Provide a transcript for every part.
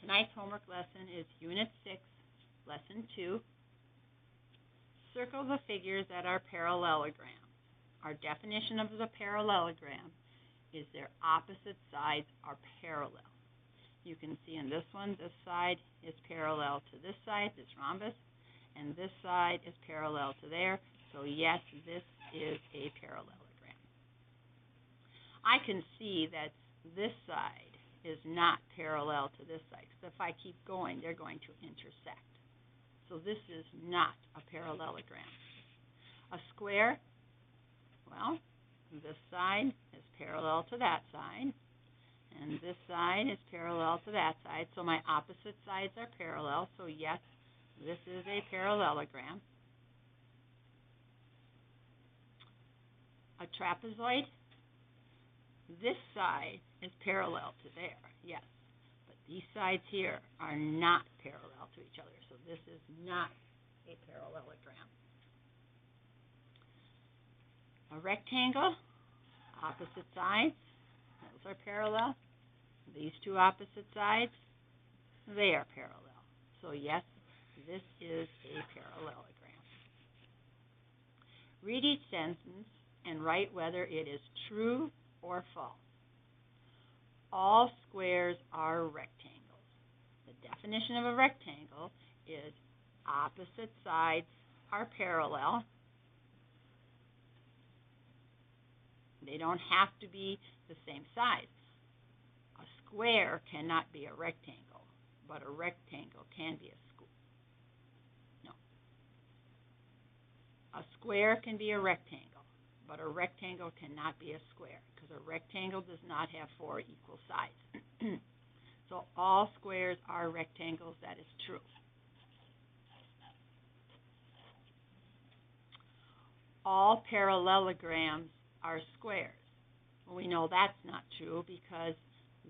Tonight's homework lesson is Unit 6, Lesson 2. Circle the figures that are parallelograms. Our definition of the parallelogram is their opposite sides are parallel. You can see in this one, this side is parallel to this side, this rhombus, and this side is parallel to there. So yes, this is a parallelogram. I can see that this side is not parallel to this side, because if I keep going, they're going to intersect. So this is not a parallelogram. A square, well, this side is parallel to that side, and this side is parallel to that side, so my opposite sides are parallel, so yes, this is a parallelogram. A trapezoid, this side is parallel to there, yes, but these sides here are not parallel to each other, so this is not a parallelogram. A rectangle, opposite sides, those are parallel. These two opposite sides, they are parallel. So yes, this is a parallelogram. Read each sentence and write whether it is true or false. All squares are rectangles. The definition of a rectangle is opposite sides are parallel. They don't have to be the same size. A square cannot be a rectangle, but a rectangle can be a square. No. A square can be a rectangle, but a rectangle cannot be a square, because a rectangle does not have 4 equal sides. So all squares are rectangles. That is true. All parallelograms are squares. Well, we know that's not true because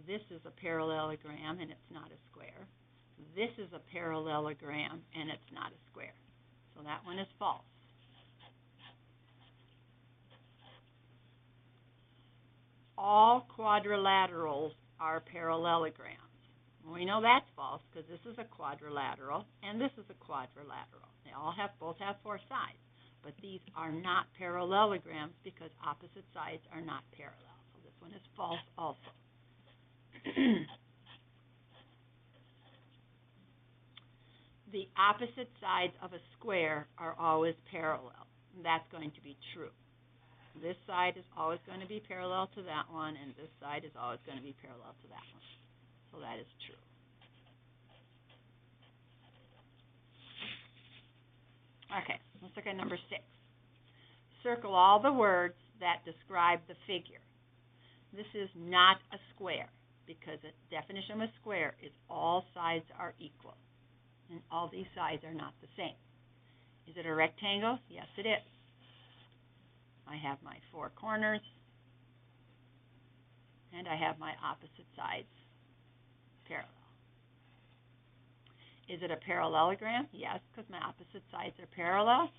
this is a parallelogram and it's not a square. This is a parallelogram and it's not a square. So that one is false. All quadrilaterals are parallelograms. Well, we know that's false because this is a quadrilateral and this is a quadrilateral. They all both have 4 sides. But these are not parallelograms because opposite sides are not parallel. So this one is false also. The opposite sides of a square are always parallel. That's going to be true. This side is always going to be parallel to that one, and this side is always going to be parallel to that one. So that is true. Okay, let's look at number 6. Circle all the words that describe the figure. This is not a square because the definition of a square is all sides are equal, and all these sides are not the same. Is it a rectangle? Yes, it is. I have my 4 corners, and I have my opposite sides parallel. Is it a parallelogram? Yes, because my opposite sides are parallel.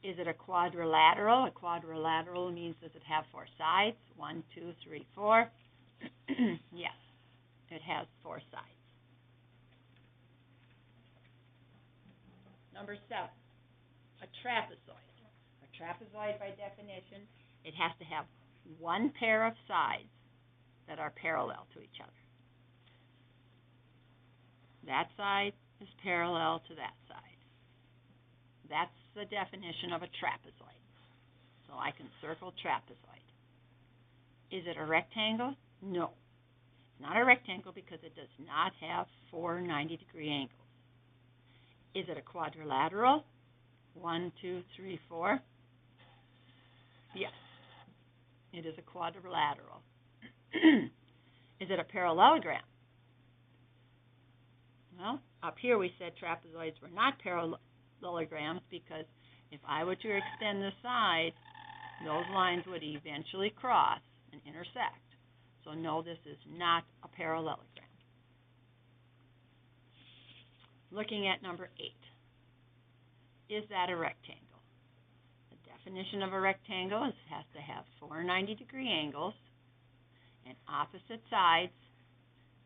Is it a quadrilateral? A quadrilateral means does it have 4 sides? 1, 2, 3, 4. Yes, it has 4 sides. Number 7, a trapezoid. A trapezoid, by definition, it has to have 1 pair of sides that are parallel to each other. That side is parallel to that side. That's the definition of a trapezoid. So I can circle trapezoid. Is it a rectangle? No. It's not a rectangle because it does not have 4 90-degree angles. Is it a quadrilateral? 1, 2, 3, 4. Yes. It is a quadrilateral. Is it a parallelogram? Well, up here we said trapezoids were not parallelograms because if I were to extend the side, those lines would eventually cross and intersect. So no, this is not a parallelogram. Looking at number 8. Is that a rectangle? The definition of a rectangle is it has to have 4 90-degree angles and opposite sides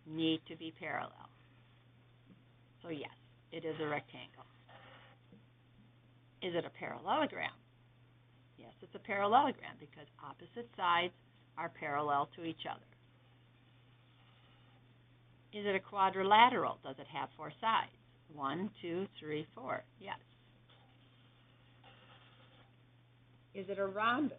need to be parallel. So yes, it is a rectangle. Is it a parallelogram? Yes, it's a parallelogram because opposite sides are parallel to each other. Is it a quadrilateral? Does it have 4 sides? 1, 2, 3, 4. Yes. Is it a rhombus?